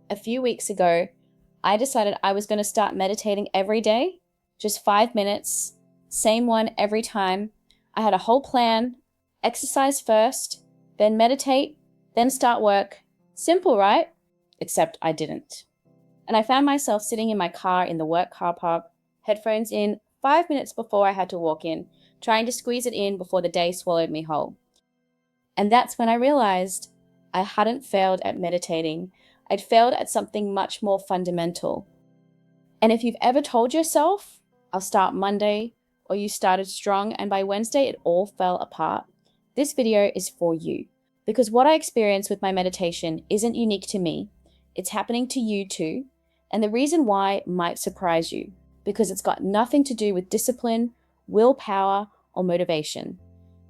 A few weeks ago, I decided I was going to start meditating every day, just 5 minutes, same one every time. I had a whole plan: exercise first, then meditate, then start work. Simple, right? Except I didn't. And I found myself sitting in my car in the work car park, headphones in, 5 minutes before I had to walk in, trying to squeeze it in before the day swallowed me whole. And that's when I realized I hadn't failed at meditating. I'd failed at something much more fundamental. And if you've ever told yourself, I'll start Monday, or you started strong and by Wednesday it all fell apart, this video is for you. Because what I experienced with my meditation isn't unique to me. It's happening to you too. And the reason why might surprise you, because it's got nothing to do with discipline, willpower, or motivation.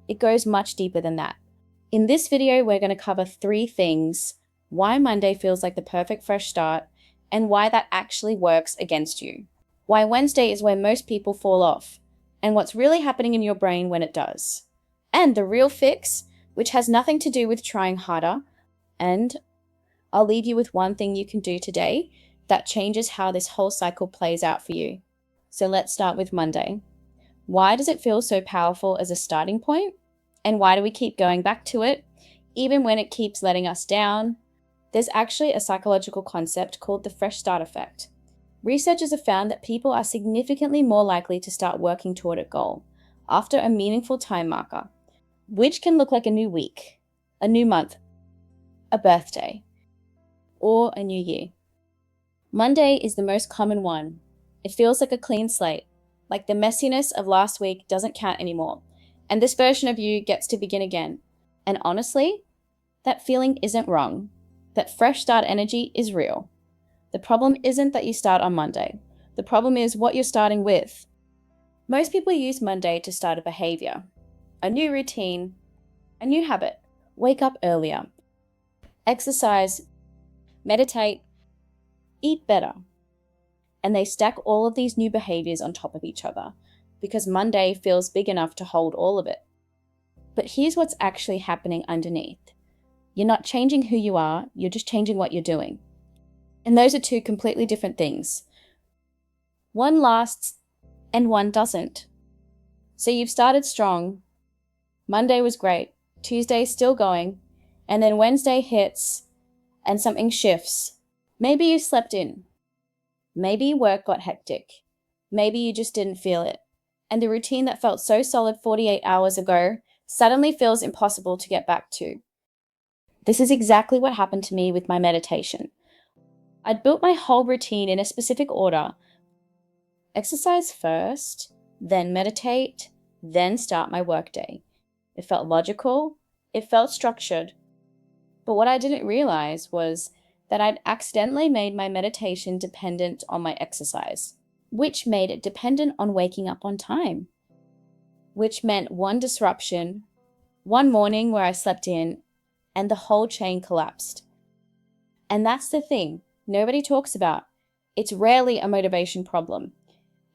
It goes much deeper than that. In this video, we're going to cover 3 things: why Monday feels like the perfect fresh start, and why that actually works against you. Why Wednesday is where most people fall off, and what's really happening in your brain when it does. And the real fix, which has nothing to do with trying harder. And I'll leave you with one thing you can do today that changes how this whole cycle plays out for you. So let's start with Monday. Why does it feel so powerful as a starting point? And why do we keep going back to it, even when it keeps letting us down? There's actually a psychological concept called the fresh start effect. Researchers have found that people are significantly more likely to start working toward a goal after a meaningful time marker, which can look like a new week, a new month, a birthday, or a new year. Monday is the most common one. It feels like a clean slate, like the messiness of last week doesn't count anymore, and this version of you gets to begin again. And honestly, that feeling isn't wrong. That fresh start energy is real. The problem isn't that you start on Monday. The problem is what you're starting with. Most people use Monday to start a behavior, a new routine, a new habit. Wake up earlier, exercise, meditate, eat better. And they stack all of these new behaviors on top of each other because Monday feels big enough to hold all of it. But here's what's actually happening underneath. You're not changing who you are, you're just changing what you're doing. And those are 2 completely different things. One lasts and one doesn't. So you've started strong. Monday was great. Tuesday's still going. And then Wednesday hits and something shifts. Maybe you slept in. Maybe work got hectic. Maybe you just didn't feel it. And the routine that felt so solid 48 hours ago suddenly feels impossible to get back to. This is exactly what happened to me with my meditation. I'd built my whole routine in a specific order. Exercise first, then meditate, then start my workday. It felt logical, it felt structured. But what I didn't realize was that I'd accidentally made my meditation dependent on my exercise, which made it dependent on waking up on time, which meant one disruption, one morning where I slept in, and the whole chain collapsed. And that's the thing nobody talks about. It's rarely a motivation problem.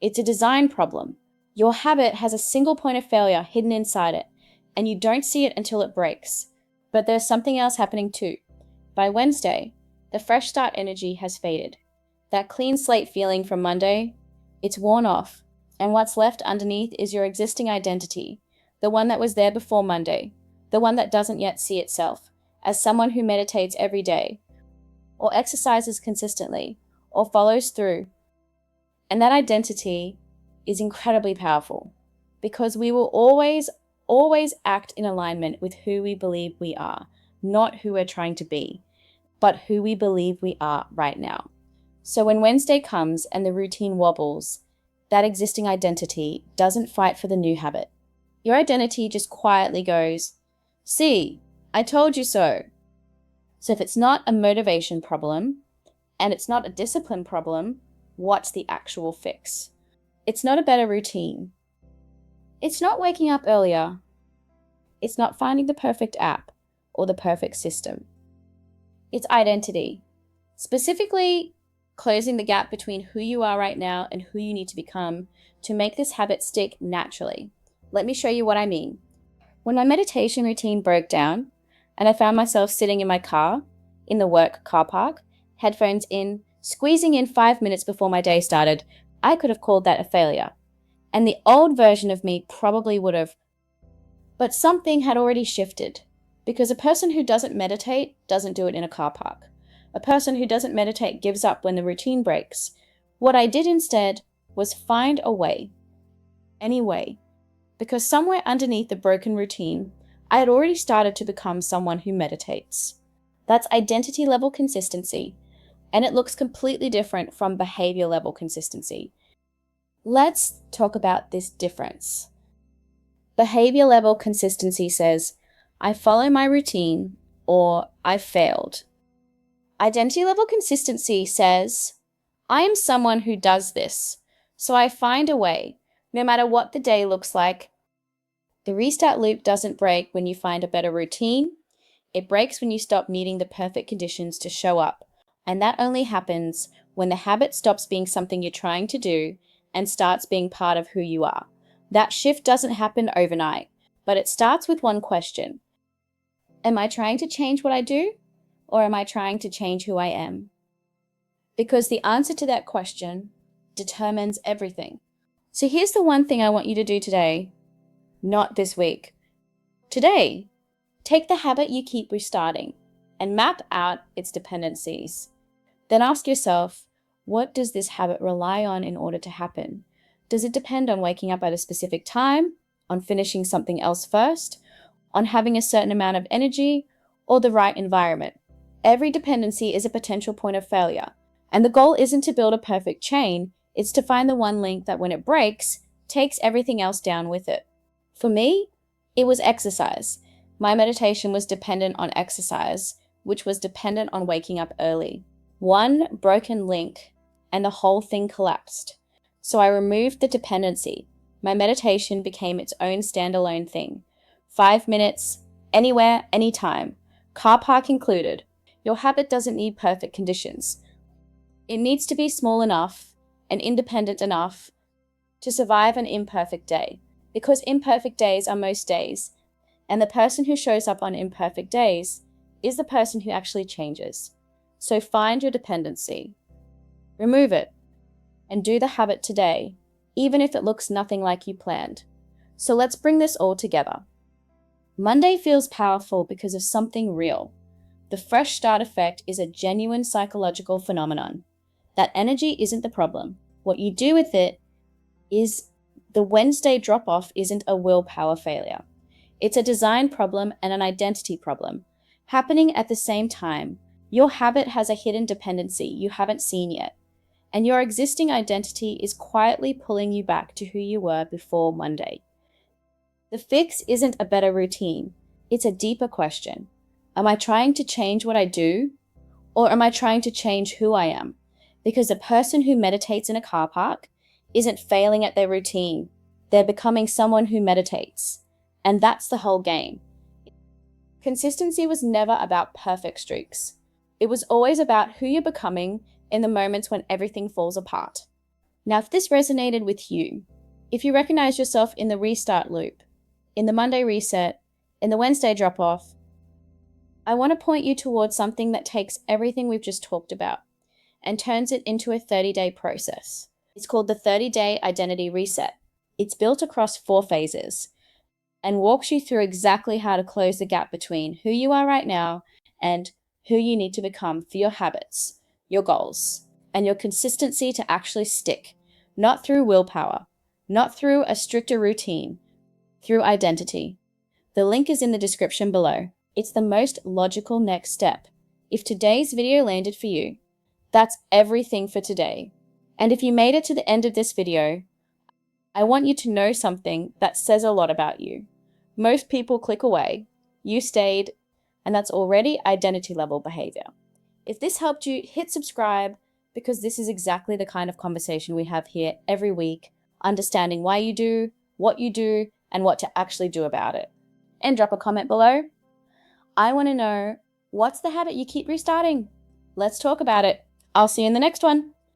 It's a design problem. Your habit has a single point of failure hidden inside it, and you don't see it until it breaks. But there's something else happening too. By Wednesday, the fresh start energy has faded. That clean slate feeling from Monday, it's worn off. And what's left underneath is your existing identity, the one that was there before Monday, the one that doesn't yet see itself as someone who meditates every day, or exercises consistently, or follows through. And that identity is incredibly powerful because we will always act in alignment with who we believe we are, not who we're trying to be, but who we believe we are right now. So when Wednesday comes and the routine wobbles, that existing identity doesn't fight for the new habit. Your identity just quietly goes, "See, I told you so." So if it's not a motivation problem and it's not a discipline problem, what's the actual fix? It's not a better routine. It's not waking up earlier. It's not finding the perfect app or the perfect system. It's identity. Specifically, closing the gap between who you are right now and who you need to become to make this habit stick naturally. Let me show you what I mean. When my meditation routine broke down and I found myself sitting in my car, in the work car park, headphones in, squeezing in 5 minutes before my day started, I could have called that a failure. And the old version of me probably would have. But something had already shifted. Because a person who doesn't meditate doesn't do it in a car park. A person who doesn't meditate gives up when the routine breaks. What I did instead was find a way. Any way. Because somewhere underneath the broken routine, I had already started to become someone who meditates. That's identity level consistency, and it looks completely different from behavior level consistency. Let's talk about this difference. Behavior level consistency says, I follow my routine or I failed. Identity level consistency says, I am someone who does this, so I find a way, no matter what the day looks like. The restart loop doesn't break when you find a better routine. It breaks when you stop needing the perfect conditions to show up. And that only happens when the habit stops being something you're trying to do and starts being part of who you are. That shift doesn't happen overnight, but it starts with one question. Am I trying to change what I do, or am I trying to change who I am? Because the answer to that question determines everything. So here's the one thing I want you to do today, not this week. Today, take the habit you keep restarting and map out its dependencies. Then ask yourself, what does this habit rely on in order to happen? Does it depend on waking up at a specific time, on finishing something else first, on having a certain amount of energy, or the right environment? Every dependency is a potential point of failure, and the goal isn't to build a perfect chain, it's to find the one link that when it breaks, takes everything else down with it. For me, it was exercise. My meditation was dependent on exercise, which was dependent on waking up early. One broken link, and the whole thing collapsed. So I removed the dependency. My meditation became its own standalone thing. 5 minutes, anywhere, anytime. Car park included. Your habit doesn't need perfect conditions. It needs to be small enough and independent enough to survive an imperfect day. Because imperfect days are most days, and the person who shows up on imperfect days is the person who actually changes. So find your dependency, remove it, and do the habit today, even if it looks nothing like you planned. So let's bring this all together. Monday feels powerful because of something real. The fresh start effect is a genuine psychological phenomenon. That energy isn't the problem. What you do with it is. The Wednesday drop-off isn't a willpower failure. It's a design problem and an identity problem, happening at the same time. Your habit has a hidden dependency you haven't seen yet, and your existing identity is quietly pulling you back to who you were before Monday. The fix isn't a better routine, it's a deeper question. Am I trying to change what I do, or am I trying to change who I am? Because a person who meditates in a car park isn't failing at their routine. They're becoming someone who meditates. And that's the whole game. Consistency was never about perfect streaks. It was always about who you're becoming in the moments when everything falls apart. Now, if this resonated with you, if you recognize yourself in the restart loop, in the Monday reset, in the Wednesday drop-off, I want to point you towards something that takes everything we've just talked about and turns it into a 30-day process. It's called the 30-day identity reset. It's built across 4 phases and walks you through exactly how to close the gap between who you are right now and who you need to become for your habits, your goals, and your consistency to actually stick, not through willpower, not through a stricter routine, through identity. The link is in the description below. It's the most logical next step. If today's video landed for you, that's everything for today. And if you made it to the end of this video, I want you to know something that says a lot about you. Most people click away. You stayed, and that's already identity level behavior. If this helped you, hit subscribe, because this is exactly the kind of conversation we have here every week, understanding why you do, and what to actually do about it. And drop a comment below. I want to know, what's the habit you keep restarting? Let's talk about it. I'll see you in the next one.